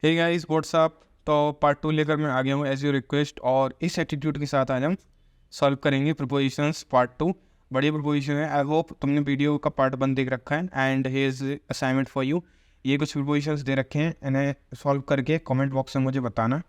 हे guys what's up. तो part 2 लेकर मैं आ गया हूँ एज यू रिक्वेस्ट, और इस एटीट्यूड के साथ आज हम सॉल्व करेंगे प्रोपोजिशंस पार्ट 2। बढ़िया प्रोपोजिशन है। आई होप तुमने वीडियो का पार्ट 1 देख रखा है and his assignment for you. ये कुछ प्रोपोजिशंस दे रखे हैं, इन्हें सॉल्व करके कमेंट बॉक्स में मुझे बताना,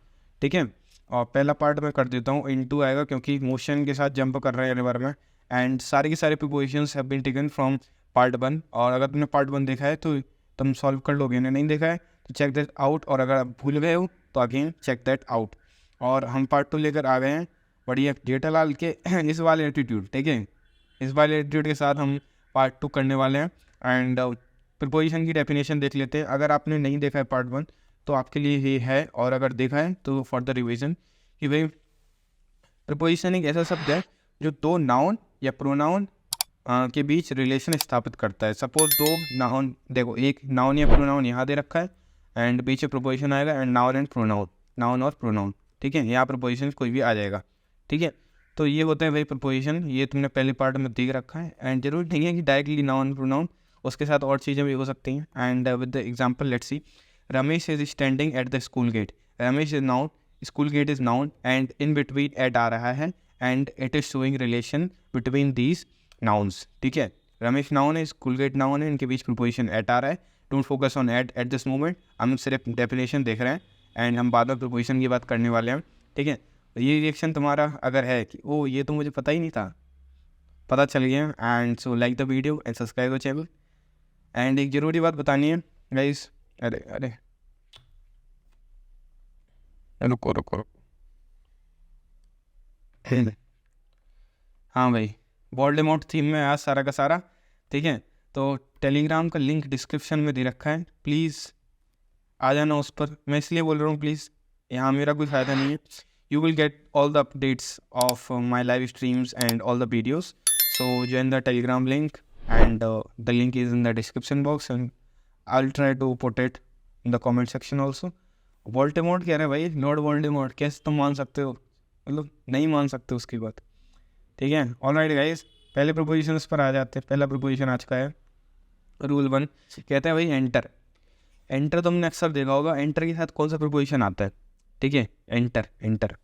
ठीक है। और पहला पार्ट मैं कर देता हूँ, इनटू आएगा क्योंकि मोशन के साथ जंप कर रहे हैं रिवर में। एंड सारे के सारे propositions have been taken from part 1, और अगर तुमने पार्ट 1 देखा है तो तुम सॉल्व कर लोगे, नहीं देखा है तो चेक दैट आउट, और अगर आप भूल गए हो तो अगेन चेक दैट आउट। और हम पार्ट 2 लेकर आ गए हैं बढ़िया जेठालाल के इस वाले एटीट्यूड, ठीक है। इस वाले एटीट्यूड के साथ हम पार्ट 2 करने वाले हैं। एंड प्रिपोजिशन की डेफिनेशन देख लेते हैं। अगर आपने नहीं देखा है पार्ट 1 तो आपके लिए ये है, और अगर देखा है तो फॉर द रिविजन कि भाई प्रिपोजिशन एक ऐसा शब्द है जो दो नाउन या प्रोनाउन के बीच रिलेशन स्थापित करता है। सपोज दो नाउन, देखो एक नाउन या प्रोनाउन यहाँ दे रखा है एंड पीछे प्रोपोजिशन आएगा and noun and pronoun, noun और प्रोनाउन, ठीक है। यहाँ प्रोपोजिशन कोई भी आ जाएगा, ठीक है। तो ये होता है भाई प्रोपोजिशन, ये तुमने पहले पार्ट में देख रखा है। एंड जरूरी नहीं है कि डायरेक्टली नाउन प्रोनाउन, उसके साथ और चीज़ें भी हो सकती हैं। And with the example let's see, Ramesh is standing at the school gate. Ramesh is noun, school gate is noun, and in between at आ रहा है and it is showing relation between these nouns, ठीक है। रमेश नाउन है, school gate noun है, इनके बीच preposition at आ रहा है। Don't focus on at this moment, हम सिर्फ डेफिनेशन देख रहे हैं एंड हम बाद में प्रीपोजिशन की बात करने वाले हैं, ठीक है। ये रिएक्शन तुम्हारा अगर है कि ओ ये तो मुझे पता ही नहीं था, पता चल गया, and so like the video and subscribe the channel. And एक ज़रूरी बात बतानी है गाइस, अरे अरे रुको रुको रुको, हाँ भाई, वोल्डेमॉर्ट थीम में आज सारा का सारा, ठीक है। तो टेलीग्राम का लिंक डिस्क्रिप्शन में दे रखा है, प्लीज़ आ जाना उस पर। मैं इसलिए बोल रहा हूँ प्लीज़, यहाँ मेरा कोई फ़ायदा नहीं है। You will get all the updates of my live streams and all the videos. So join the telegram link and the link is in the description box and I'll try to put it in the comment section also। Voldemort कह रहे हैं भाई, Lord Voldemort, कैसे तुम मान सकते हो, मतलब नहीं मान सकते उसकी बात, ठीक है। ऑलराइट गाइस, पहले प्रोपोजिशन पर आ जाते हैं। पहला प्रोपोजिशन आज का है रूल 1, कहते हैं भाई एंटर। एंटर तुमने अक्सर देखा होगा, एंटर के साथ कौन सा प्रोपोजिशन आता है, ठीक है, एंटर। एंटर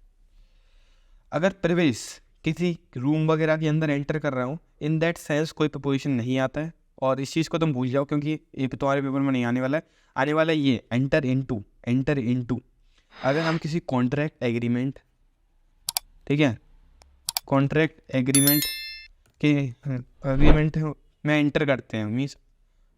अगर प्रवेश किसी रूम वगैरह के अंदर एंटर कर रहा हूँ, इन दैट सेंस कोई प्रोपोजिशन नहीं आता है। और इस चीज़ को तुम भूल जाओ क्योंकि ये तुम्हारे पेपर में नहीं आने वाला है। आने वाला है ये एंटर इनटू। एंटर इनटू अगर हम किसी कॉन्ट्रैक्ट एग्रीमेंट, ठीक है, कॉन्ट्रैक्ट एग्रीमेंट के एग्रीमेंट में एंटर करते हैं, मीन्स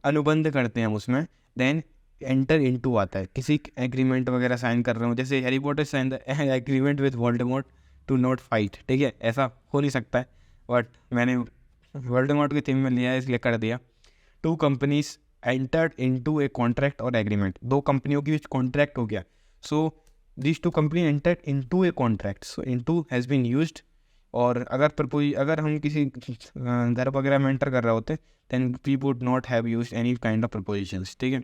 अनुबंध करते हैं हम उसमें, देन एंटर इनटू आता है। किसी एग्रीमेंट वगैरह साइन कर रहे हो, जैसे Harry Potter sign the agreement with Voldemort to not fight, ठीक है, ऐसा हो नहीं सकता है, बट मैंने वोल्डेमॉर्ट की थीम में लिया है इसलिए कर दिया। Two companies entered into a contract और एग्रीमेंट, दो कंपनियों के बीच कॉन्ट्रैक्ट हो गया। So this two company entered into a contract, so into has been used. और अगर हम किसी घर वगैरह में एंटर कर रहे होते then we would not have used any kind of propositions, ठीक है।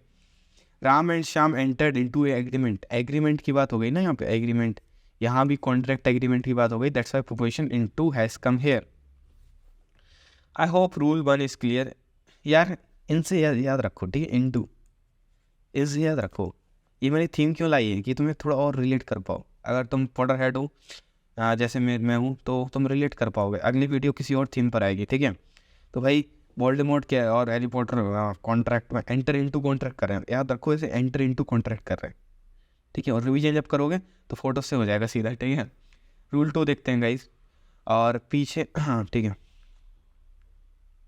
Ram and Shyam entered into a agreement, agreement की बात हो गई ना यहाँ पे, एग्रीमेंट, यहाँ भी कॉन्ट्रैक्ट एग्रीमेंट की बात हो गई, that's why proposition into has come here. I hope rule 1 is clear. यार इनसे याद रखो, ठीक है, इनटू इज याद रखो। ये मैंने थीम क्यों लाई है कि तुम्हें थोड़ा और रिलेट कर पाओ। अगर तुम पॉटर हेड हो जैसे मैं हूँ तो तुम रिलेट कर पाओगे। अगली वीडियो किसी और थीम पर आएगी, ठीक है। तो भाई वोल्डेमॉर्ट क्या है और हैरी पॉटर कॉन्ट्रैक्ट में एंटर इनटू कॉन्ट्रैक्ट कर रहे हैं, याद रखो इसे एंटर इनटू कॉन्ट्रैक्ट कर रहे हैं, ठीक है। और रिवीजन जब करोगे तो फोटो से हो जाएगा सीधा, ठीक है। रूल 2 देखते हैं गाइस, और पीछे हाँ ठीक है,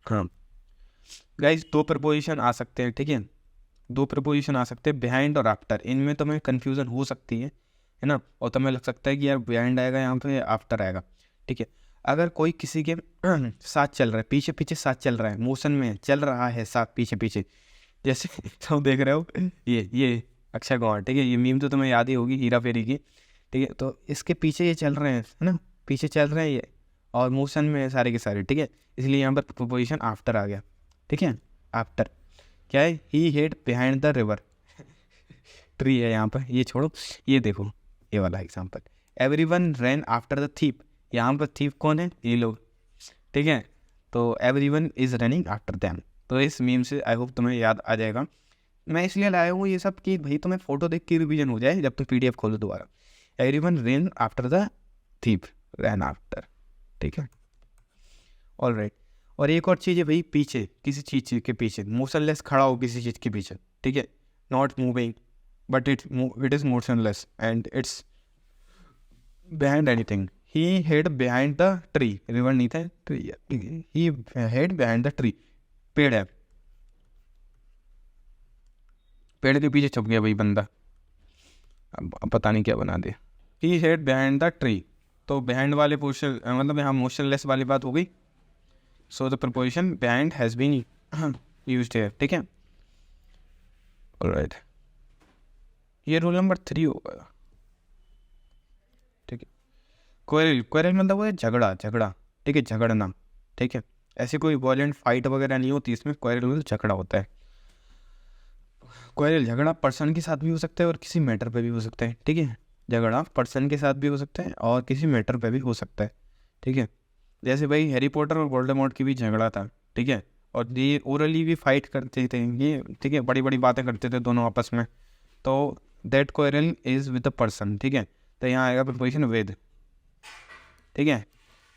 हाँ गाइस दो प्रपोजिशन आ सकते हैं, ठीक है, दो प्रपोजिशन आ सकते हैं, बिहाइंड और आफ्टर। इनमें तुम्हें कन्फ्यूज़न हो सकती है ना, और तुम्हें लग सकता है कि यार बिहाइंड आएगा यहाँ पे आफ्टर आएगा, ठीक है। अगर कोई किसी के साथ चल रहा है, पीछे पीछे साथ चल रहा है, मोशन में चल रहा है साथ पीछे पीछे, जैसे तुम देख रहे हो ये अक्षय कुमार, ठीक है, ये मीम तो तुम्हें याद ही होगी हीरा फेरी की, ठीक है। तो इसके पीछे ये चल रहे हैं, है ना, पीछे चल रहे हैं ये और मोशन में सारे के सारे, ठीक है, इसलिए यहाँ पर प्रोपोजिशन आफ्टर आ गया, ठीक है। आफ्टर क्या है, he hid behind the river, tree है यहाँ पर, ये छोड़ो, ये देखो ये वाला example, everyone ran after the thief, यहाँ पर थीप कौन है, ये लोग, ठीक है। तो everyone is running after them. तो इस मीम से आई होप तुम्हें याद आ जाएगा मैं इसलिए लाया हूँ ये सब कि भाई तुम्हें फोटो देख के रिवीजन हो जाए जब तुम PDF खोलो दोबारा। Everyone rain after the thief, rain after, ठीक है, ऑलराइट। और एक और चीज़ है भाई, पीछे किसी चीज़ के पीछे, मोशनलेस खड़ा हो किसी चीज़ के पीछे, ठीक है, not moving but it is motionless and it's behind anything. He hid behind the tree, river नहीं था, tree, he hid behind the tree, पेड़ है, पेड़ के पीछे छुप गया भाई बंदा, अब पता नहीं क्या बना दिया। He hid behind the tree, तो बिहाइंड वाले पोर्शन मतलब यहाँ मोशनलेस वाली बात हो गई। So the preposition behind has been used here, ठीक है, ऑलराइट। ये रूल नंबर 3 होगा, ठीक है। क्वेरल, क्वेरल मतलब वो है झगड़ा, झगड़ा, ठीक है, झगड़ना, ठीक है। ऐसी कोई वॉयलेंट फाइट वगैरह नहीं होती इसमें, क्वेरल मतलब झगड़ा होता है। क्वेरल झगड़ा पर्सन के साथ भी हो सकता है और किसी मैटर पे भी हो सकता है, ठीक है। झगड़ा पर्सन के साथ भी हो सकता है और किसी मैटर पे भी हो सकता है, ठीक है। जैसे भाई हैरी पॉटर और वोल्डेमॉर्ट की भी झगड़ा था, ठीक है, और ये ओरली भी फाइट करते थे ये, ठीक है, बड़ी बड़ी बातें करते थे दोनों आपस में, तो that quarrel is with the person, ठीक है। तो यहाँ आएगा प्रीपोजिशन विद, ठीक है।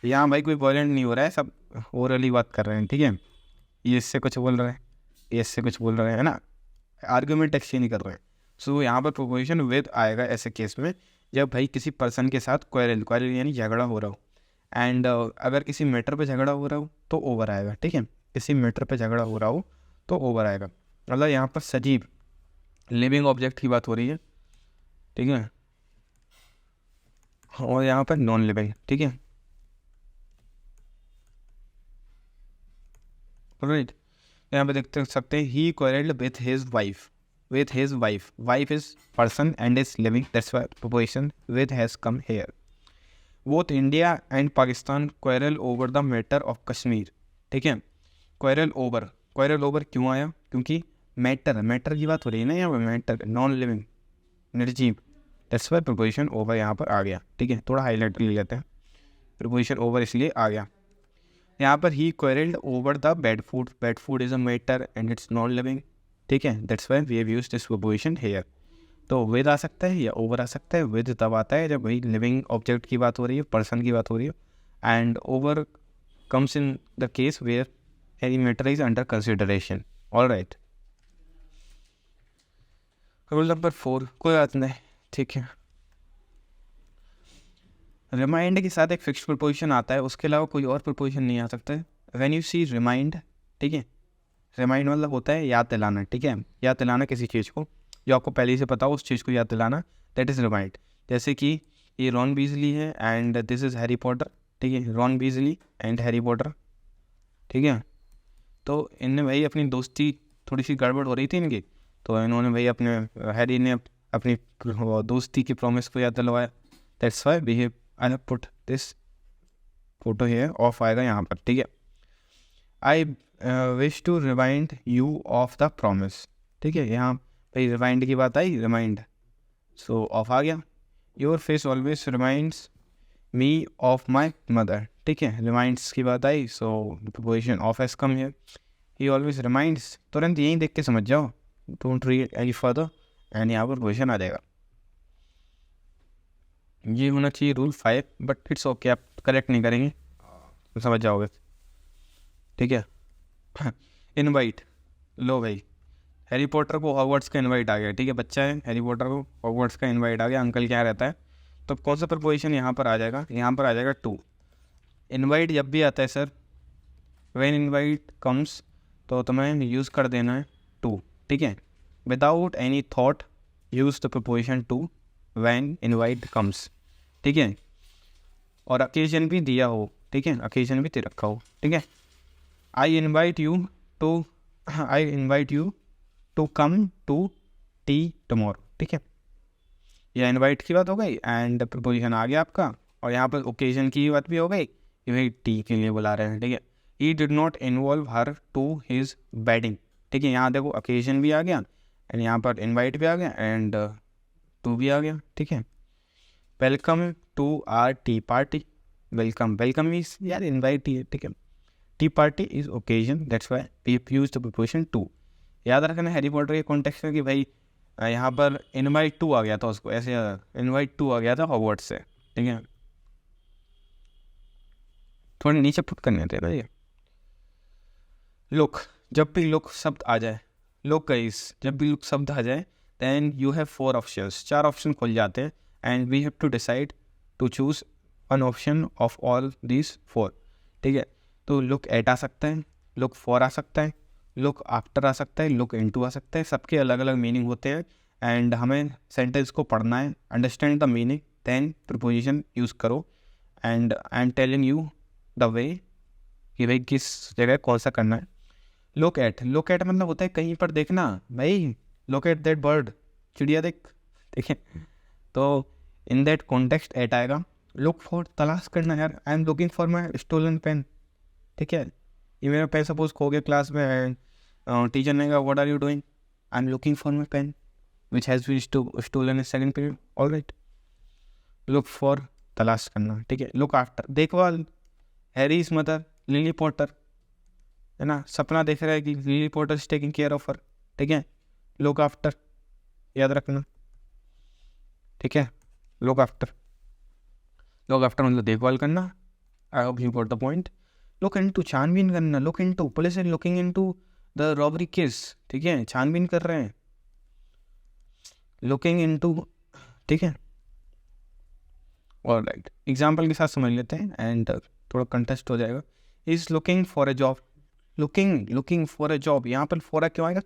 यहाँ भाई कोई वॉयलेंट नहीं हो रहा है, सब ओरली बात कर रहे हैं, ठीक है। ये इससे कुछ बोल रहे हैं, ये इससे कुछ बोल रहे हैं ना, आर्ग्यूमेंट एक्सचेंज नहीं कर रहे हैं। सो यहाँ पर प्रीपोजिशन विद आएगा ऐसे केस में जब भाई किसी पर्सन के साथ क्वेरल, क्वेरल यानी झगड़ा हो रहा हो, एंड अगर किसी मैटर पे झगड़ा हो रहा हो तो ओवर आएगा, ठीक है। किसी मैटर पे झगड़ा हो रहा हो तो ओवर आएगा, मतलब यहाँ पर सजीव लिविंग ऑब्जेक्ट की बात हो रही है, ठीक है, और यहाँ पर नॉन लिविंग, ठीक है, राइट। यहाँ पे देखते सकते हैं he quarrelled with his wife, with his wife, wife is person and is living, that's why proposition with has come here. Both India and Pakistan quarrel over the matter of Kashmir, ठीक है। quarrel over क्यों आया, क्योंकि matter की बात हो रही है ना यहाँ पर, मैटर नॉन लिविंग निर्जीव, that's why proposition over यहाँ पर आ गया, ठीक है। थोड़ा हाईलाइट कर लेते हैं, proposition over इसलिए आ गया। यहाँ पर ही quarreled over the bad food is a matter and it's non living, ठीक है, that's why we have used this preposition here. तो विद आ सकता है या ओवर आ सकता है। विद तब आता है जब वही लिविंग ऑब्जेक्ट की बात हो रही है, पर्सन की बात हो रही है, and over comes in the case where any matter is under consideration, alright. Rule number 4, कोई बात नहीं, ठीक है। रिमाइंड के साथ एक फिक्स्ड प्रीपोजिशन आता है, उसके अलावा कोई और प्रीपोजिशन नहीं आ सकता है। व्हेन यू सी रिमाइंड, ठीक है, रिमाइंड मतलब होता है याद दिलाना, ठीक है, याद दिलाना किसी चीज़ को जो आपको पहले से पता हो, उस चीज़ को याद दिलाना, दैट इज़ रिमाइंड। जैसे कि ये रॉन बीजली है and this is Harry Potter, ठीक है, रॉन बीजली एंड हैरी पॉटर, ठीक है। तो इनने भाई अपनी दोस्ती थोड़ी सी गड़बड़ हो रही थी इनकी, तो इन्होंने भाई अपने हैरी ने अपनी दोस्ती की प्रॉमिस को याद दिलवाया, that's why we have I have put this photo here, of आएगा यहाँ पर, ठीक है। I wish to remind you of the promise, ठीक है, यहाँ भाई रिमाइंड की बात आई, रिमाइंड, सो ऑफ आ गया। Your face always reminds me of my mother, ठीक है, रिमाइंड्स की बात आई, so preposition of has come here. He always reminds, तुरंत यहीं देख के समझ जाओ, don't read any further, and यहाँ पर प्रीपोजिशन आ जाएगा। ये होना चाहिए रूल 5, बट इट्स ओके, आप करेक्ट नहीं करेंगे तो समझ जाओगे, ठीक है। इनवाइट, लो भाई हैरी पॉटर को हॉगवर्ट्स का इनवाइट आ गया, ठीक है, बच्चा है, हैरी पॉटर को हॉगवर्ट्स का इनवाइट आ गया, अंकल क्या रहता है, तो कौन सा प्रपोजिशन यहाँ पर आ जाएगा, यहाँ पर आ जाएगा टू। इनवाइट जब भी आता है सर, व्हेन इनवाइट कम्स, तो तुम्हें यूज़ कर देना है टू, ठीक है, without any thought use the preposition to when invite comes, ठीक है। और अकेजन भी दिया हो, ठीक है, अकेजन भी दे रखा हो, ठीक है। I invite you to come to tea tomorrow, ठीक है, यह इनवाइट की बात हो गई एंड प्रपोजिशन आ गया आपका, और यहाँ पर ओकेजन की बात भी हो गई कि भाई टी के लिए बुला रहे हैं, ठीक है। He did not involve her to his wedding, ठीक है, यहाँ देखो ओकेजन भी आ गया एंड यहाँ पर इनवाइट भी आ गया एंड टू भी आ गया, ठीक है। Welcome to our tea party, welcome is यार इन्वाइट ही है, ठीक है, tea party is occasion, that's why we use the preposition to. याद रखना हैरी पॉटर के कॉन्टेक्स्ट में कि भाई यहाँ पर इनवाइट 2 आ गया था उसको, ऐसे इनवाइट 2 आ गया था हॉगवर्ट्स से, ठीक है। थोड़े नीचे पुट करने थे ना ये। लुक, जब भी लुक शब्द आ जाए, लुक गाइस, जब भी लुक शब्द आ जाए then you have 4 options, 4 option खुल जाते हैं and we have to decide to choose one option of all these 4, ठीक है। तो लुक एट आ सकता है, लुक फॉर आ सकता है, लुक आफ्टर आ सकता है, लुक इनटू आ सकता है, सबके अलग अलग मीनिंग होते हैं एंड हमें सेंटेंस को पढ़ना है, understand the meaning, then preposition use करो and I am telling you the way कि भाई किस जगह कौन सा करना है। लुक एट मतलब होता है कहीं पर देखना, भाई लुक एट दैट बर्ड, चिड़िया देख, ठीक है। तो इन दैट कॉन्टेक्स्ट एट आएगा। लुक फॉर, तलाश करना, यार I am looking for my stolen pen, ठीक है। ये मेरा पेन सपोज खो गया क्लास में, टीचर ने कहा what are you doing, I am looking for my pen which has been stolen in second period, alright. Look for, तलाश करना, ठीक है। लुक आफ्टर, देखभाल, Harry is mother, Lily Potter, है ना, सपना देख रहा है कि Lily Potter is taking care of her, ठीक है। लुक आफ्टर, याद रखना, ठीक है। लुक आफ्टर मतलब देखभाल करना, I hope you got the point. Look into, छानबीन करना, look into, police is looking into the robbery case, ठीक है, छानबीन कर रहे हैं, लुकिंग इनटू, ठीक है। ऑलराइट, एग्जाम्पल के साथ समझ लेते हैं एंड थोड़ा कंटेस्ट हो जाएगा। Is looking for a job, looking for a job, यहाँ पर फॉर क्यों आएगा,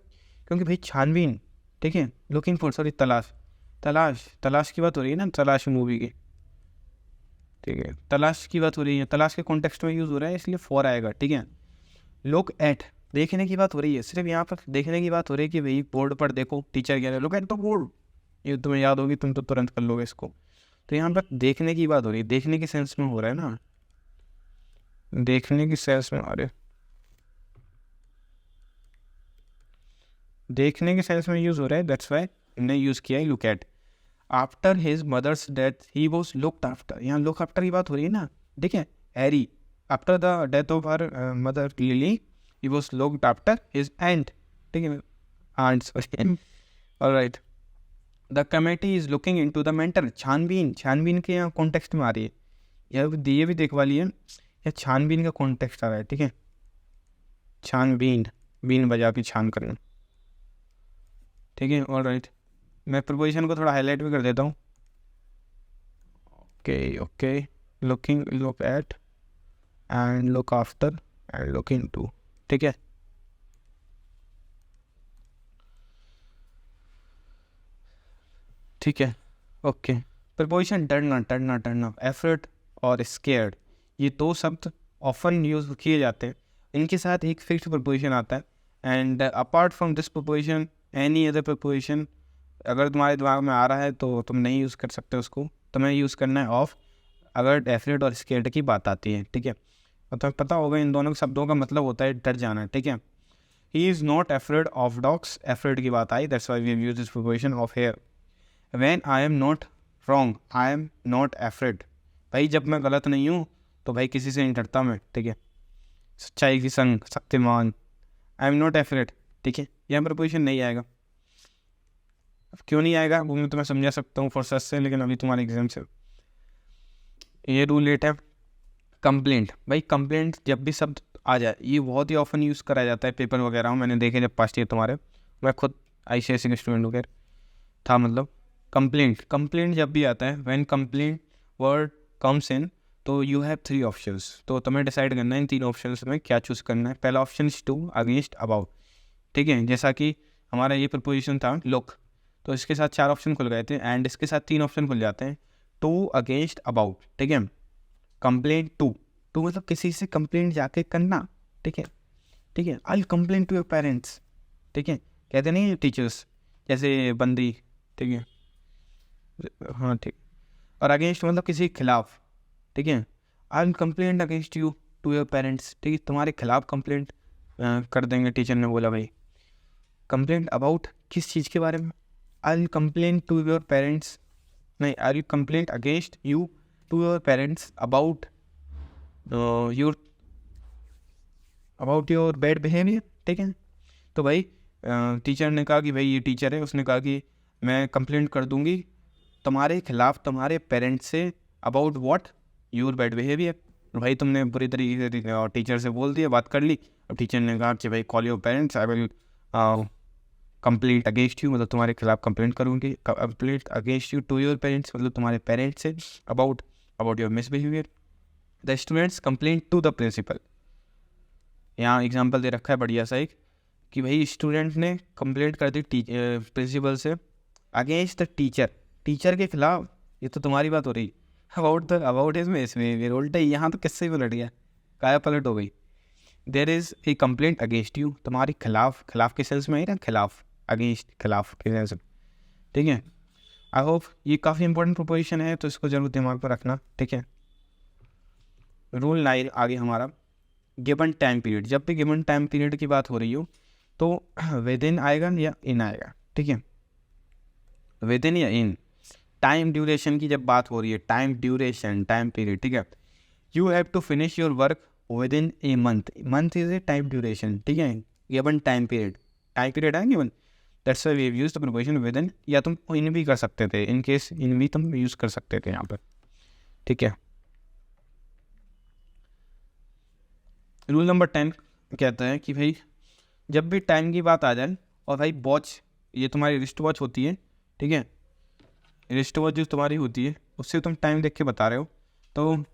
क्योंकि भाई छानबीन, ठीक है। लुकिंग फॉर, सॉरी, तलाश की बात हो रही है ना, तलाश मूवी की, ठीक है, तलाश की बात हो रही है, तलाश के कॉन्टेक्स्ट में यूज़ हो रहा है इसलिए फॉर आएगा, ठीक है। लुक एट, देखने की बात हो रही है, सिर्फ यहाँ पर देखने की बात हो रही है कि भाई बोर्ड पर देखो, टीचर कह रहे हैं लुक एट द बोर्ड, ये तुम्हें याद होगी, तुम तो तुरंत कर लोगे इसको। तो यहाँ पर देखने की बात हो रही है, देखने के सेंस में हो रहा है ना, देखने की सेंस में, अरे देखने के सेंस में यूज़ हो रहा है, दैट्स वाई हमने यूज़ किया है look at. After his mother's death he was looked after, यहाँ लुक आफ्टर की बात हो रही है ना, ठीक है। Harry after the death of her mother Lily he was looked after his aunt, ठीक है, aunt, sorry, alright. The committee is looking into the matter, छानबीन के यहाँ कॉन्टेक्स्ट में आ रही है, ये भी देखवा लिए, या छानबीन का कॉन्टेक्स्ट आ रहा है, ठीक है। छानबीन, बीन बजा के छान करना, ठीक है, ऑलराइट। मैं प्रपोजिशन को थोड़ा हाईलाइट भी कर देता हूँ। Okay, looking, look at and look after and look into, ठीक है। ठीक है, ओके। प्रपोजिशन डरना, एफर्ट और स्केयर्ड, ये 2 शब्द ऑफन यूज किए जाते हैं, इनके साथ एक फिक्स्ड प्रपोजिशन आता है and apart from this preposition any other preposition अगर तुम्हारे दिमाग में आ रहा है तो तुम नहीं यूज़ कर सकते उसको, तुम्हें यूज़ करना है ऑफ अगर एफरेट और स्केर्ड की बात आती है, ठीक है। और तुम्हें पता होगा इन दोनों शब्दों का मतलब होता है डर जाना, ठीक है। He is not afraid of dogs, afraid की बात आई, that's why we have used this preposition of here. When I am not wrong I am not afraid, भाई जब मैं गलत नहीं हूँ तो भाई किसी से नहीं डरता मैं, ठीक है। सच्चाई की संग शक्तिमान, आई एम नॉट एफरेड, ठीक है। यहाँ प्रपोजिशन नहीं आएगा, क्यों नहीं आएगा वो मैं तुम्हें समझा सकता हूँ प्रोसेस से, लेकिन अभी तुम्हारे एग्जाम से ये रूल लेट है। कंप्लेंट, भाई कंप्लेंट जब भी शब्द आ जाए ये बहुत ही ऑफन यूज़ करा जाता है पेपर वगैरह में, मैंने देखे जब पास्ट ईयर तुम्हारे, मैं खुद ICSE का स्टूडेंट वगैरह था, मतलब कंप्लेंट जब भी आता है, when complaint word comes in तो यू हैव 3 ऑप्शंस, तो तुम्हें डिसाइड करना है इन 3 ऑप्शंस में क्या चूज़ करना है। पहला option is to, against, about, ठीक है। जैसा कि हमारा ये प्रपोजिशन था लुक, तो इसके साथ 4 ऑप्शन खुल गए थे एंड इसके साथ 3 ऑप्शन खुल जाते हैं, टू, अगेंस्ट, अबाउट, ठीक है। कंप्लेंट टू मतलब किसी से कंप्लेंट जाके करना, ठीक है। I complaint to your parents, ठीक है, कहते नहीं टीचर्स जैसे बंदी, ठीक है, हाँ ठीक। और अगेंस्ट मतलब किसी के खिलाफ, ठीक है। I complaint against you to your parents, ठीक है, तुम्हारे खिलाफ कंप्लेंट कर देंगे, टीचर ने बोला भाई। कंप्लेंट अबाउट किस चीज़ के बारे में, I complaint to your parents, नहीं, I you complaint against you to your parents about your bad behaviour, ठीक है। तो भाई टीचर ने कहा कि भाई ये टीचर है, उसने कहा कि मैं कंप्लेंट कर दूंगी तुम्हारे खिलाफ तुम्हारे पेरेंट्स से about what your bad behaviour. भाई तुमने बुरी तरीके से टीचर से बोल दिया, बात कर ली। अब टीचर ने कहा कि भाई call your parents, I will complaint against you, मतलब तुम्हारे खिलाफ कंप्लेंट करूँगी, complaint against you to your parents, मतलब तुम्हारे पेरेंट्स से about your misbehaviour. The students complaint to the principal. यहाँ एग्जाम्पल दे रखा है बढ़िया सा एक कि भाई स्टूडेंट ने कंप्लेंट कर दी प्रिंसिपल से अगेंस्ट द टीचर के खिलाफ। ये तो तुम्हारी बात हो रही अबाउट इसमें उल्टा ही यहाँ तो किससे ही पलट गया, काया पलट हो गई। There is a complaint against you, तुम्हारे खिलाफ के सेंस में ही ना, खिलाफ के सेंस में, ठीक है। आई होप ये काफ़ी इंपॉर्टेंट प्रोपोजिशन है, तो इसको जरूर दिमाग पर रखना, ठीक है। रूल 9 आगे हमारा गिवन टाइम पीरियड। जब भी गिवन टाइम पीरियड की बात हो रही हो तो विद इन आएगा या इन आएगा, ठीक है। विद इन या इन। टाइम ड्यूरेशन की जब बात हो रही है, टाइम पीरियड, ठीक है। You have to finish your work within a month is a time duration, ठीक है। गिवन टाइम पीरियड है given, that's why we have used the preposition within. या तुम इन भी कर सकते थे, इन केस इन भी तुम यूज़ कर सकते थे यहाँ पर, ठीक है। रूल नंबर 10 कहता है कि भाई जब भी टाइम की बात आ जाए और भाई वॉच, ये तुम्हारी रिस्ट वॉच होती है, ठीक है। रिस्ट वॉच जो तुम्हारी होती है उससे तुम टाइम देख के बता रहे हो, तो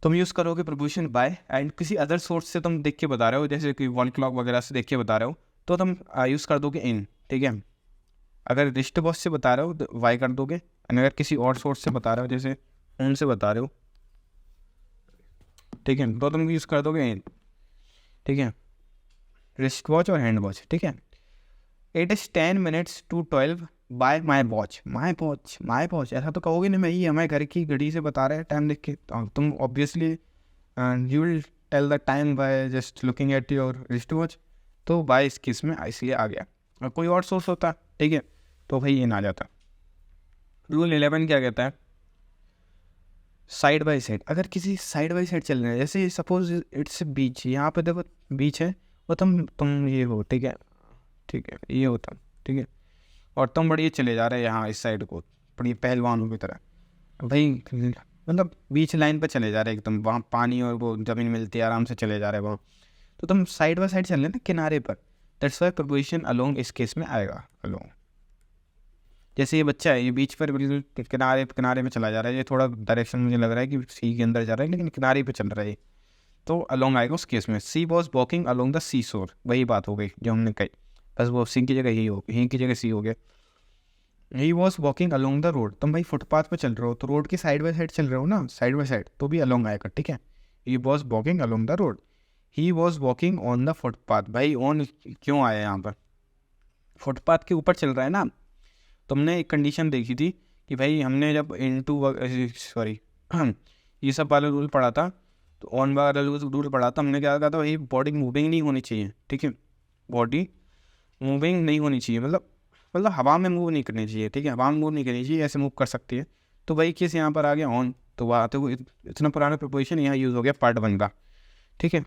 तुम यूज़ करोगे प्रपोजिशन बाय। एंड किसी अदर सोर्स से तुम देख के बता रहे हो, जैसे कि वॉल क्लॉक वगैरह से देख के बता रहे हो, तो तुम यूज़ कर दोगे इन, ठीक है। अगर रिस्ट वॉच से बता रहे हो तो वाई कर दोगे, एंड अगर किसी और सोर्स से बता रहे हो, जैसे फोन से बता रहे हो, ठीक है, तो तुम यूज़ कर दोगे इन, ठीक है। रिस्ट वॉच और हैंड वॉच, ठीक है। It is 10 minutes to 12 bye my watch. ऐसा तो कहोगे नहीं, मैं ये हमारे घर की घड़ी से बता रहे हैं टाइम देख के, तुम obviously you will tell the time by just looking at your wrist watch. तो बाय इस केस में इसलिए आ गया। और कोई और सोर्स होता, ठीक है, तो भाई ये ना जाता। रूल 11 क्या कहता है, साइड बाय साइड। अगर किसी साइड बाय साइड चल रहे हैं, जैसे सपोज इट्स बीच, यहाँ पे देखो बीच है और तुम ये हो, ठीक है, ये होता, ठीक है, और तुम बढ़िया चले जा रहे हैं यहाँ इस साइड को, बड़ी पहलवानों की तरह भाई, मतलब बीच लाइन पर चले जा रहे हैं एकदम, वहाँ पानी और वो ज़मीन मिलती है, आराम से चले जा रहे हैं वहाँ, तो तुम साइड बाय साइड चल रहे हैं ना, किनारे पर। दैट्स वाई प्रपोजिशन अलोंग इस केस में आएगा, अलोंग। जैसे ये बच्चा है, ये बीच पर बिल्कुल किनारे में चला जा रहा है, ये थोड़ा डायरेक्शन मुझे लग रहा है कि सी के अंदर जा रहा है, लेकिन किनारे पे चल रहा है, तो अलोंग आएगा उस केस में। सी वॉज वॉकिंग अलोंग द सी शोर, वही बात हो गई जो हमने कही, बस वो सी की जगह ही की जगह सी हो गया। He was walking along the road, तुम भाई फुटपाथ पे चल रहे हो, तो रोड की साइड बाय साइड चल रहे हो ना, साइड बाय साइड, तो भी अलोंग आएगा, ठीक है। He was walking along the road, he was walking on the footpath. भाई ऑन क्यों आया यहाँ पर, फुटपाथ के ऊपर चल रहा है ना। तुमने एक कंडीशन देखी थी कि भाई हमने जब ये सब वाला रूल पढ़ा था, तो ऑन वाला रूल पढ़ा था, हमने क्या कहा था भाई, बॉडी मूविंग नहीं होनी चाहिए, ठीक है। बॉडी मूविंग नहीं होनी चाहिए, मतलब हवा में मूव नहीं करनी चाहिए, ठीक है, हवा में मूव नहीं करनी चाहिए, ऐसे मूव कर सकती है। तो भाई किस यहाँ पर आ गया ऑन, तो वह आते हुए इतना पुराना प्रपोजिशन यहाँ यूज़ हो गया पार्ट 1 का, ठीक है।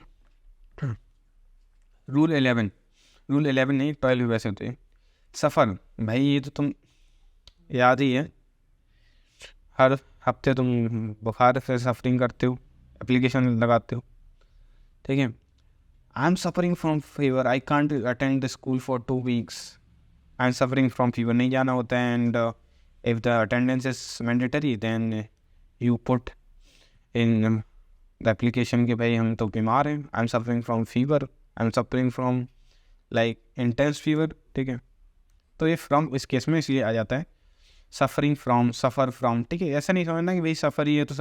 रूल 11 नहीं 12 वैसे होते हैं। सफ़र, भाई ये तो तुम याद ही है, हर हफ्ते तुम बुखार से सफरिंग करते हो, एप्लीकेशन लगाते हो, ठीक है। I am suffering from fever, I can't attend the school for 2 weeks, I am suffering from fever, नहीं जाना होता है। And if the attendance is mandatory then you put in the application कि भाई हम तो बीमार हैं, I am suffering from fever, I am suffering from like intense fever, ठीक है। तो ये फ्रॉम इस केस में इसलिए आ जाता है, सफरिंग फ्रॉम, सफ़र फ्रॉम, ठीक है। ऐसा नहीं समझना कि भाई सफ़र ही है तो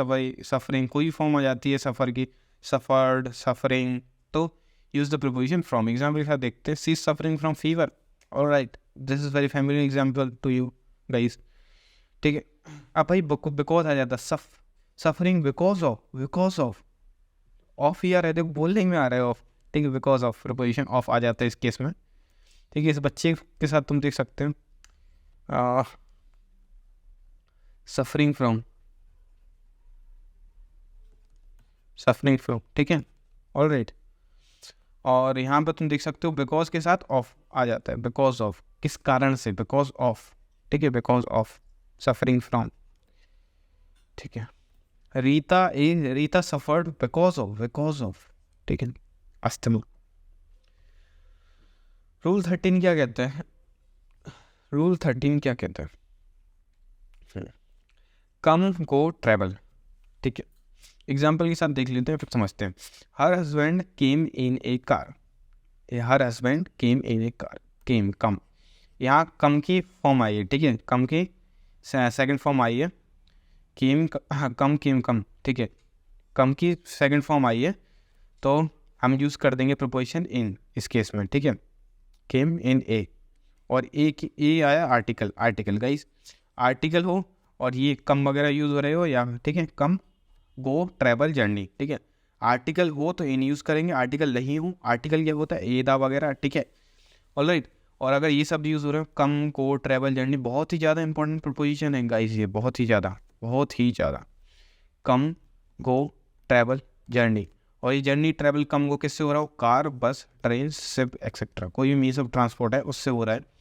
सफरिंग कोई फॉर्म आ जाती है सफ़र की, सफ़र्ड, सफरिंग, तो use the preposition from. Example के साथ देखते हैं, she is suffering from fever, alright, this is very familiar example to you guys, ठीक है। अब भाई बिकॉज आ जाता है, सफरिंग बिकॉज ऑफ ही आ रहा है, देखो बोलने में आ रहा है ऑफ, ठीक है, बिकॉज ऑफ प्रीपोजिशन ऑफ आ जाता है इस केस में, ठीक है। इस बच्चे के साथ तुम देख सकते हो सफरिंग फ्रॉम, ठीक है, ऑलराइट। और यहाँ पे तुम देख सकते हो बिकॉज के साथ ऑफ आ जाता है, बिकॉज ऑफ, किस कारण से, बिकॉज ऑफ, ठीक है, बिकॉज ऑफ, सफरिंग फ्रॉम, ठीक है। रीता सफर्ड बिकॉज ऑफ, ठीक है, अस्थमा। रूल 13 क्या कहते हैं? रूल 13 क्या कहते हैं? कम गो ट्रेवल, ठीक है। एग्जाम्पल के साथ देख लेते हैं, फिर समझते हैं। हर हस्बैंड केम इन ए कार, हर हस्बैंड केम इन ए कार, केम, कम, यहाँ कम की फॉर्म आई है, ठीक है, कम की सेकंड फॉर्म आई है, केम, कम, केम, कम, ठीक है, कम की सेकंड फॉर्म आई है, तो हम यूज़ कर देंगे प्रीपोजिशन इन इस केस में, ठीक है, केम इन ए, और ए आया आर्टिकल, आर्टिकल गाइस, आर्टिकल हो और ये कम वगैरह यूज़ हो रहे हो या, ठीक है, कम, गो, ट्रैवल, जर्नी, ठीक है। आर्टिकल हो तो इन यूज़ करेंगे, आर्टिकल नहीं हो, आर्टिकल क्या होता है, ए दा वगैरह, ठीक है, ऑलराइट। और अगर ये सब यूज़ हो रहे हो, कम, गो, ट्रैवल, जर्नी, बहुत ही ज़्यादा इंपॉर्टेंट प्रीपोजिशन है गाइस ये, बहुत ही ज़्यादा, बहुत ही ज़्यादा। कम, गो, ट्रैवल, जर्नी, और ये जर्नी, ट्रैवल, कम, गो किससे हो रहा हो, कार, बस, ट्रेन, शिप एक्सेट्रा, कोई भी मीन्स ऑफ ट्रांसपोर्ट है उससे हो रहा है।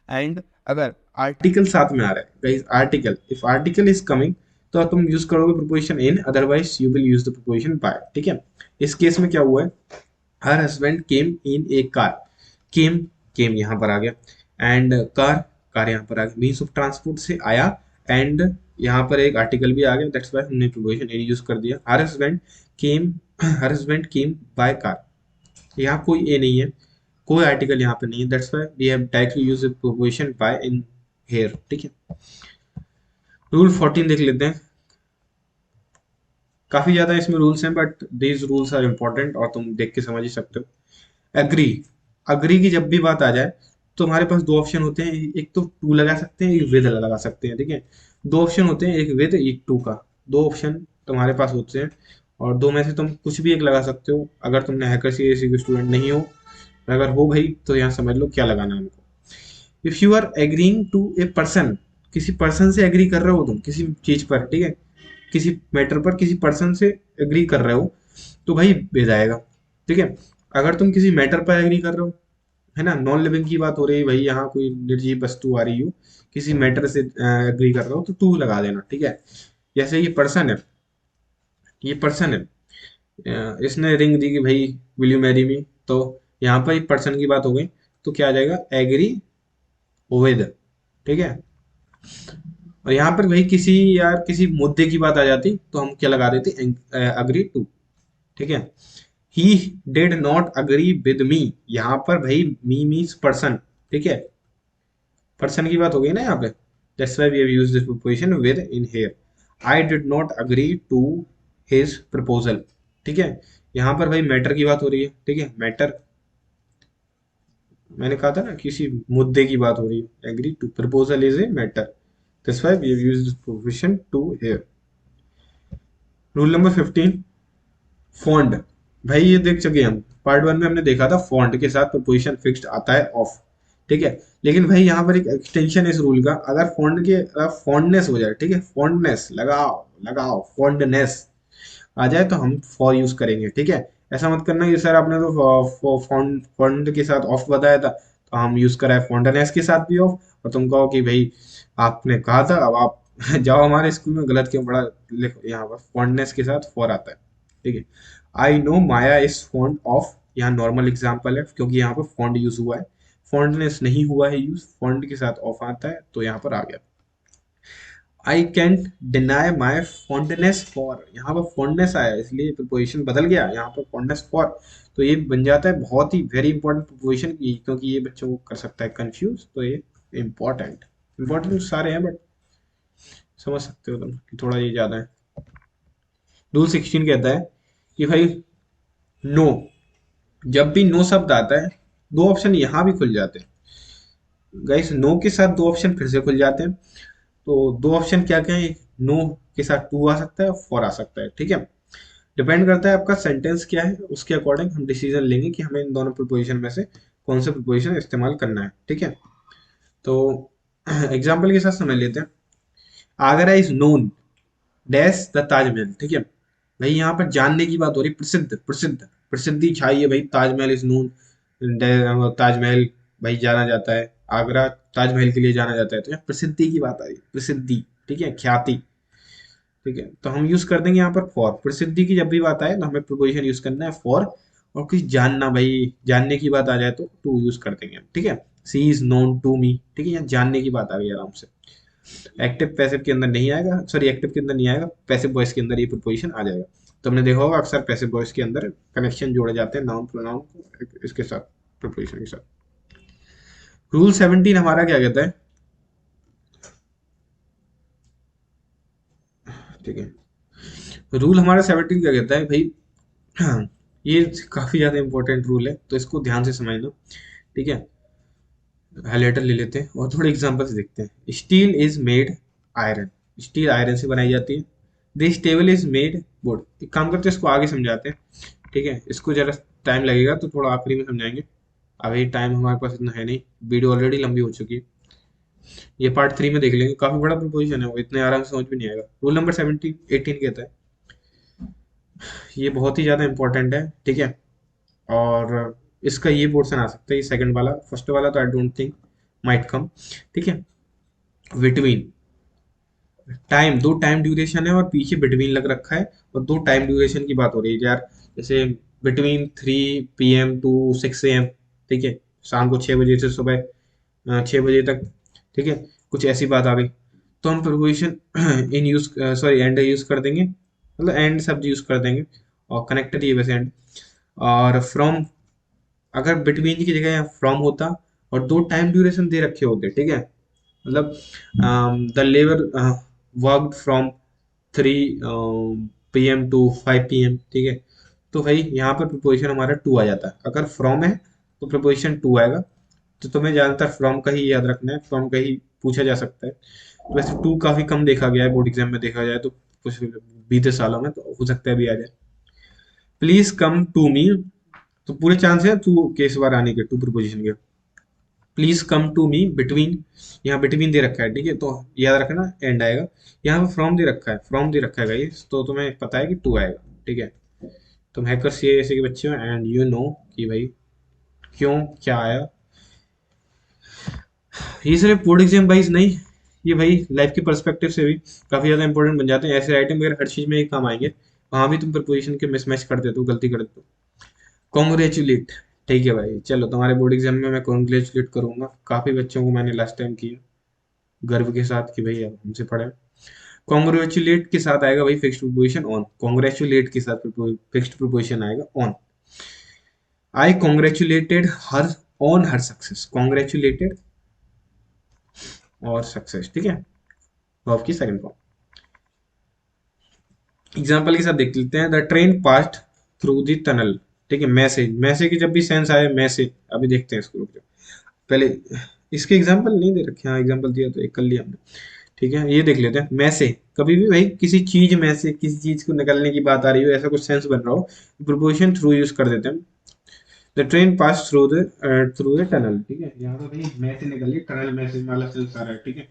एंड अगर आर्टिकल साथ में आ रहा है guys, article, if article is coming तो तुम यूज करोगे preposition in, otherwise you will use the preposition by, ठीक है। इस केस में क्या हुआ है, हर हस्बैंड केम इन ए कार, केम, केम यहाँ पर आ गया, एंड कार, कार यहाँ पर आ गया, मीन्स ऑफ ट्रांसपोर्ट से आया, एंड यहाँ पर एक आर्टिकल भी आ गया, दैट्स व्हाई हमने प्रीपोजिशन इन यूज कर दिया। Her husband came, her husband came by car, यहाँ कोई ए नहीं है, कोई आर्टिकल यहाँ पे नहीं है, that's why we have directly used the preposition by in here, ठीक है। रूल 14 देख लेते हैं, काफी ज्यादा इसमें रूल्स हैं but these rules are important और तुम देख के समझ ही सकते हो। एग्री, अग्री की जब भी बात आ जाए तो हमारे पास दो ऑप्शन होते हैं, एक तो टू लगा सकते हैं, एक विद लगा सकते हैं, ठीक है। दो ऑप्शन होते हैं, एक विद, एक टू का, दो ऑप्शन तुम्हारे पास होते हैं, और दो में से तुम कुछ भी एक लगा सकते हो। अगर तुमने हैकर सीएससी के स्टूडेंट नहीं हो, अगर हो भाई तो यहाँ समझ लो क्या लगाना है हमको। If you are agreeing to a person, किसी पर्सन से एग्री कर रहे हो तुम किसी चीज पर, ठीक है, किसी मैटर पर किसी पर्सन से एग्री कर रहे हो तो भाई भेज आएगा, ठीक है। अगर तुम किसी मैटर पर एग्री कर रहे हो, है ना, नॉन लिविंग की बात हो रही है भाई, यहाँ कोई निर्जीव वस्तु आ रही हो, किसी मैटर से एग्री कर रहे हो तो टू लगा देना, ठीक है। जैसे ये पर्सन है, ये पर्सन है, इसने रिंग दी कि भाई विल यू मैरी मी, तो यहाँ पर एक पर्सन की बात हो गई, तो क्या आ जाएगा, एग्री विद, ठीक है। और यहाँ पर भाई किसी यार किसी मुद्दे की बात आ जाती तो हम क्या लगा देते, अग्री टू, ठीक है। He did not agree with me, यहाँ पर भाई मी मीन्स पर्सन, ठीक है, पर्सन की बात हो गई ना यहाँ पे, that's why we have used this preposition within here. I did not agree to his proposal, ठीक है। यहाँ पर भाई मैटर की बात हो रही है, ठीक है, मैटर, मैंने कहा था ना किसी मुद्दे की बात हो रही है, agree to, proposal is a matter, that's why we have used this preposition to here. Rule number 15, font, भाई ये देख चुके हम, पार्ट वन में हमने देखा था फॉन्ट के साथ प्रपोजिशन फिक्स्ड आता है ऑफ, ठीक है। लेकिन भाई यहाँ पर एक एक्सटेंशन है इस रूल का, अगर फॉन्ट के फॉन्टनेस हो जाए, ठीक है, फॉन्टनेस लगाओ, लगाओ फॉन्टनेस आ जाए तो हम फॉर यूज करेंगे, ठीक है। ऐसा मत करना कि सर आपने तो फॉन्ट फॉन्ट के साथ ऑफ बताया था तो हम यूज करा है फॉन्टनेस के साथ भी ऑफ, और तुम कहो कि भाई आपने कहा था, अब आप जाओ हमारे स्कूल में गलत क्यों पढ़ा, लिखो यहाँ पर फॉन्टनेस के साथ फॉर आता है, ठीक है। I know Maya is fond of, यहाँ नॉर्मल एग्जाम्पल है क्योंकि यहाँ पर फॉन्ट यूज हुआ है, फॉन्टनेस नहीं हुआ है यूज, फॉन्ट के साथ ऑफ आता है तो यहाँ पर आ गया। I can't deny my fondness for, यहाँ पर फॉन्डनेस आया इसलिए प्रीपोजिशन बदल गया, यहाँ पर फॉन्डनेस फॉर, तो ये बन जाता है बहुत ही वेरी इंपॉर्टेंट प्रीपोजिशन, क्योंकि ये बच्चों को कर सकता है कंफ्यूज, तो ये इंपॉर्टेंट, इंपॉर्टेंट सारे हैं बट समझ सकते हो तुम कि थोड़ा ये ज्यादा है। रूल 16 कहता है कि भाई नो, जब भी नो शब्द आता है दो ऑप्शन यहाँ भी खुल जाते हैं गाइस, नो के साथ दो ऑप्शन फिर से खुल जाते हैं, तो दो ऑप्शन क्या क्या है, नो के साथ टू आ सकता है, फॉर आ सकता है, ठीक है। डिपेंड करता है आपका सेंटेंस क्या है, उसके अकॉर्डिंग हम डिसीजन लेंगे कि हमें इन दोनों प्रीपोजिशन में से कौन सा प्रीपोजिशन इस्तेमाल करना है, ठीक है। तो एग्जाम्पल के साथ समझ लेते हैं, Agra is known dash the Taj Mahal, ठीक है। भाई यहाँ पर जानने की बात हो रही, प्रसिद्ध, प्रसिद्ध, प्रसिद्धि छाई है भाई, ताजमहल इज नोन, ताजमहल भाई जाना जाता है, आगरा ताजमहल के लिए जाना जाता है, तो यहाँ प्रसिद्धि की बात आ रही है, प्रसिद्धि, ठीक है, ख्याति, ठीक है, तो हम यूज कर देंगे यहाँ पर फॉर। प्रसिद्धि की जब भी बात आए तो हमें प्रीपोजिशन यूज करना है फॉर, और कुछ जानना भाई, जानने की बात आ जाए तो टू यूज कर देंगे हम, ठीक है। सी इज नोन टू मी, ठीक है, यहाँ जानने की बात आ गई आराम से। एक्टिव पैसिव के अंदर नहीं आएगा, सॉरी एक्टिव के अंदर नहीं आएगा, पैसिव वॉइस के अंदर ये प्रीपोजिशन आ जाएगा। तो हमने देखा होगा अक्सर पैसिव वॉइस के अंदर कनेक्शन जोड़े जाते हैं नाउन प्रोनाउन को इसके साथ, प्रीपोजिशन के साथ। रूल 17 हमारा क्या कहता है, ठीक है, रूल हमारा 17 क्या कहता है भाई, हाँ, ये काफी ज्यादा इंपॉर्टेंट रूल है, तो इसको ध्यान से समझना, ठीक है। हाइलाइटर ले लेते हैं और थोड़े एग्जांपल्स देखते हैं। Steel is made iron, steel iron से बनाई जाती है। This table is made would, एक काम करते हैं इसको आगे समझाते हैं, ठीक है, इसको जरा टाइम लगेगा तो थोड़ा आखिरी में समझाएंगे, अभी टाइम हमारे पास इतना है नहीं, वीडियो ऑलरेडी लंबी हो चुकी है। ये पार्ट 3 में देख लेंगे, काफी बड़ा प्रोपोजिशन है, वो इतने आराम से समझ भी नहीं आएगा। रूल नंबर 17 18 कहता है, ये बहुत ही ज्यादा इंपॉर्टेंट है, ठीक है, और इसका ये पोर्शन आ सकता है, ये सेकंड वाला, फर्स्ट वाला तो I don't think might come, ठीक है। बिटवीन, टाइम, दो टाइम ड्यूरेशन है और पीछे बिटवीन लग रखा है, और दो टाइम ड्यूरेशन की बात हो रही है यार, जैसे बिटवीन 3 PM टू 6 AM, ठीक है, शाम को 6 बजे से सुबह 6 बजे तक, ठीक है, कुछ ऐसी बात आ गई, तो हम preposition in use, sorry and use कर देंगे, मतलब एंड शब्द यूज कर देंगे, और कनेक्टेड ये वैसे एंड। और फ्रॉम, अगर बिटवीन की जगह फ्रॉम होता और दो टाइम ड्यूरेशन दे रखे होते, ठीक है, मतलब the labour worked from 3 PM to 5 PM, ठीक है, तो भाई यहाँ पर प्रीपोजिशन हमारा टू आ जाता है। अगर फ्रॉम है तो प्रीपोजिशन टू आएगा, तो तुम्हें ज्यादातर फ्रॉम का ही याद रखना है, फ्रॉम का ही पूछा जा सकता है। तो वैसे टू काफी कम देखा गया है बोर्ड एग्जाम में, देखा जाए तो कुछ बीते सालों में, तो हो सकता है भी आ जाए। प्लीज कम टू मी, तो पूरे चांस है टू के इस बार आने के, टू प्रीपोजिशन के। Please come to me between, यहाँ बिटवीन दे रखा है, ठीक है, तो याद रखना एंड आएगा। यहाँ पे फ्रॉम दे रखा है, फ्रॉम दे रखा है गाइस, तो तुम्हें पता है कि टू आएगा, ठीक है। तुम हैकर सी ऐसे के बच्चे हो एंड यू नो कि भाई क्यों क्या आया। ये सिर्फ बोर्ड एग्जाम वाइज नहीं, ये भाई लाइफ के पर्सपेक्टिव से भी काफी ज्यादा इंपॉर्टेंट बन जाते हैं। ऐसे राइटिंग वगैरह हर चीज में एक काम आएंगे, वहां भी तुम प्रपोजिशन के मिसमैच कर देते हो, गलती कर देते हो। कॉन्ग्रेचुलेट, ठीक है भाई, चलो तुम्हारे बोर्ड एग्जाम में मैं कॉन्ग्रेचुलेट करूंगा, काफी बच्चों को मैंने लास्ट टाइम किया गर्व के साथ कि भाई अब हमसे पढ़े। कॉन्ग्रेचुलेट के साथ आएगा भाई फिक्स्ड प्रीपोजिशन ऑन, कॉन्ग्रेचुलेट के साथ फिक्स्ड प्रीपोजिशन आएगा on. I congratulated her on her success, congratulated और सक्सेस, ठीक है, वर्ब की सेकंड फॉर्म। एग्जाम्पल के साथ देख लेते हैं। The train passed through the tunnel, ठीक है, मैसेज, मैसेज की जब भी सेंस आए मैसेज, अभी देखते हैं इसको, रुक जाओ। पहले इसके एग्जाम्पल नहीं दे रखे, हाँ एग्जाम्पल दिया तो एक कर लिया हमने, ठीक है, ये देख लेते हैं। में से, कभी भी भाई किसी चीज में से किसी चीज को निकलने की बात आ रही हो, ऐसा कुछ सेंस बन रहा हो, प्रीपोजिशन थ्रू यूज कर देते हैं। The train pass through the tunnel, ठीक है, यहाँ पे भाई में से निकल रही, टनल में से वाला सेंस आ रहा है, ठीक है।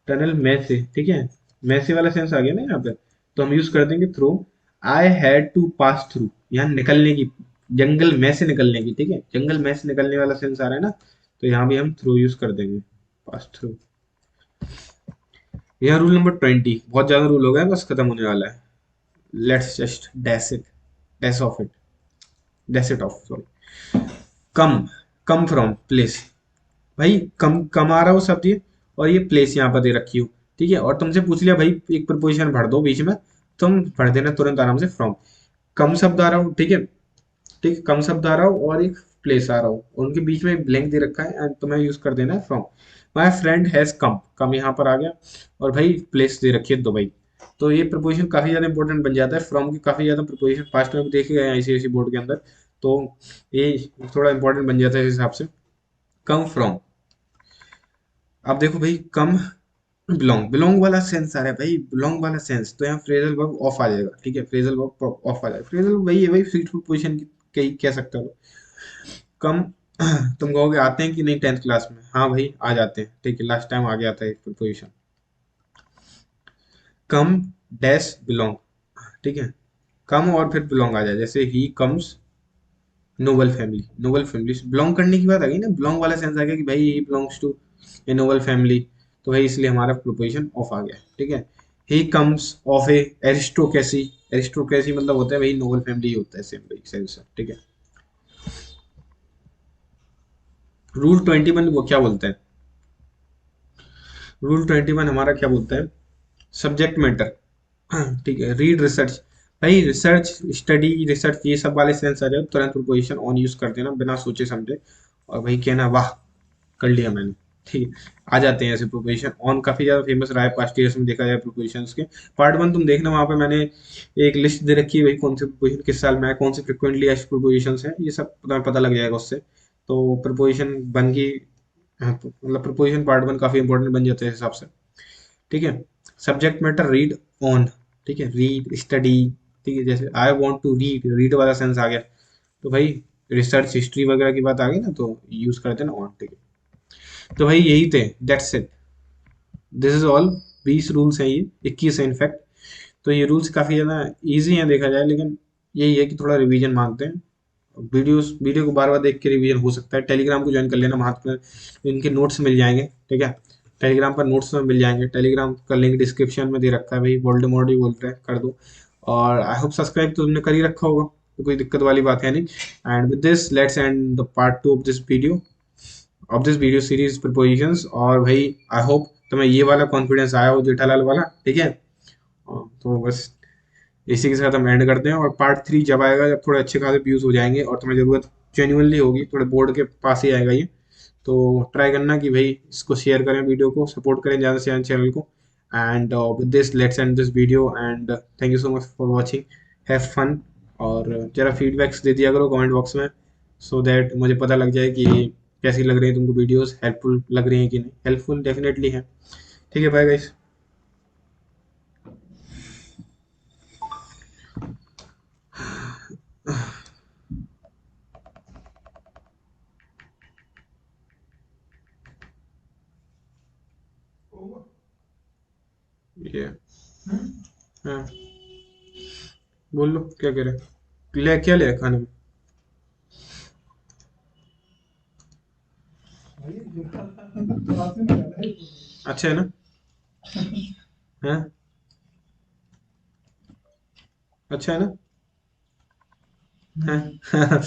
टनल में से, ठीक है, में से वाला सेंस आ गया ना यहाँ पे, तो हम यूज कर देंगे through. I had to pass through, यहाँ निकलने की, जंगल में से निकलने की, ठीक है, जंगल में से निकलने वाला सेंस आ रहा है ना, तो यहाँ भी हम थ्रू यूज कर देंगे, पास थ्रू। यह रूल नंबर 20, बहुत ज्यादा रूल हो गया, बस खत्म होने वाला है। Let's just dash it, dash of it, dash it of, sorry. Come, come from place, भाई कम कमा रहा हो शब्द ये, और ये प्लेस यहाँ पर दे रखी हो, ठीक है, और तुमसे पूछ लिया भाई एक प्रपोजिशन भर दो बीच में, तुम भर देना तुरंत आराम से फ्रॉम। कम शब्द आ रहा हो, ठीक है, ठीक है, कम शब्द आ रहा हो और एक प्लेस आ रहा हो, उनके बीच में एक ब्लैंक दे रखा है, एंड तुम्हें यूज कर देना है from. My friend has come, come यहाँ पर आ गया, और भाई प्लेस दे रखी है दुबई, तो ये प्रपोजिशन काफी ज्यादा इंपॉर्टेंट बन जाता है। फ्रॉम की काफी ज्यादा प्रपोजिशन पास्ट में भी देखे गए हैं आईसीएसई बोर्ड के अंदर, तो ये थोड़ा इंपॉर्टेंट बन जाता है इस हिसाब से। कम फ्रॉम, अब देखो भाई कम, बिलोंग, बिलोंग वाला सेंस आ रहा है भाई, बिलोंग वाला सेंस, तो यहाँ फ्रेजल वर्ब ऑफ आ जाएगा, ठीक है, फ्रेजल वर्ब ऑफ आ जाएगा। फ्रेजल वही है भाई, फिक्स्ड प्रीपोजिशन की कह सकते हो। कम, तुम कहोगे आते हैं कि नहीं 10th क्लास में, हाँ भाई आ जाते हैं, ठीक है, लास्ट टाइम आ गया था एक प्रीपोजिशन। कम डैश बिलोंग, ठीक है, कम और फिर बिलोंग आ जाए, जैसे he comes Nobel family, Nobel family belong करने की बात आ गई ना, बिलोंग वाला सेंस आ गया कि भाई he belongs to a noble family, तो भाई इसलिए हमारा प्रोपोजिशन ऑफ आ गया, ठीक है। He comes of A aristocracy, aristocracy मतलब होता है भाई नोबल फैमिली होता है, सेम भाई सेंस है, ठीक है। रूल 21 वो क्या बोलता है, रूल 21 हमारा क्या बोलता है, सब्जेक्ट मैटर, ठीक है, रीड रिसर्च, भाई रिसर्च स्टडी रिसर्च ये सब वाले सेंस आ जाए तुरंत प्रोपोजिशन ऑन यूज कर देना बिना सोचे समझे, और भाई कहना वाह कर लिया मैंने, ठीक है। आ जाते हैं ऐसे प्रोपोजिशन ऑन, काफी ज्यादा फेमस रहा है पास्ट ईयर्स में, देखा जाए प्रोपोजिशंस के। पार्ट 1 तुम देखना, वहां पे मैंने एक लिस्ट दे रखी है भाई, कौन से प्रोपोजिशन किस साल में आए, कौन से फ्रिक्वेंटली ऐसे प्रोपोजिशंस हैं, ये सब पता लग जाएगा उससे। तो प्रोपोजिशन बन की, हाँ, मतलब प्रोपोजिशन पार्ट 1 काफी इंपॉर्टेंट बन जाते हैं इस हिसाब से, ठीक है। सब्जेक्ट मैटर रीड ऑन, ठीक है, रीड स्टडी, ठीक है, जैसे I want to read, read वाला सेंस आ गया, तो भाई रिसर्च हिस्ट्री वगैरह की बात आ गई ना, तो यूज करते हैं ना ऑन, ठीक है। तो भाई यही थे, that's it, this is all. 20 rules हैं, ये 21 है इनफैक्ट। तो ये रूल्स काफ़ी ज़्यादा ईजी हैं देखा जाए, लेकिन यही है कि थोड़ा रिवीजन मांगते हैं। वीडियो को बार बार देख के रिवीजन हो सकता है। टेलीग्राम को ज्वाइन कर लेना, वहाँ पर इनके नोट्स मिल जाएंगे, ठीक है। टेलीग्राम पर नोट्स में मिल जाएंगे, टेलीग्राम का लिंक डिस्क्रिप्शन में दे रखा है भाई, वोल्डेमॉर्ट ही बोल रहे हैं, कर दो। और आई होप सब्सक्राइब तो तुमने कर ही रखा होगा, तो कोई दिक्कत वाली बात है नहीं। And with this let's and the part 2 of this video series propositions. और भाई आई होप तुम्हें ये वाला कॉन्फिडेंस आया हो जेठालाल वाला, ठीक है। तो बस इसी के साथ हम एंड करते हैं, और पार्ट 3 जब आएगा, जब थोड़े अच्छे खासे व्यूज हो जाएंगे और तुम्हें जरूरत जेन्युइनली होगी, थोड़े बोर्ड के पास ही आएगा ये। तो ट्राई करना कि भाई इसको शेयर करें, वीडियो को सपोर्ट करें ज़्यादा से ज़्यादा चैनल को। And with this let's end this video, and thank you so much for watching, have fun. और जरा फीडबैक्स दे दिया करो कमेंट बॉक्स में, सो दैट मुझे पता लग जाए कि कैसी लग रही है तुमको वीडियोस, हेल्पफुल लग रही हैं कि नहीं। हेल्पफुल डेफिनेटली है, ठीक है, बाय गाइस। ये हाँ, बोल लो क्या कह रहे, ले क्या ले खाने में। अच्छा है ना, हाँ, अच्छा है ना, हाँ।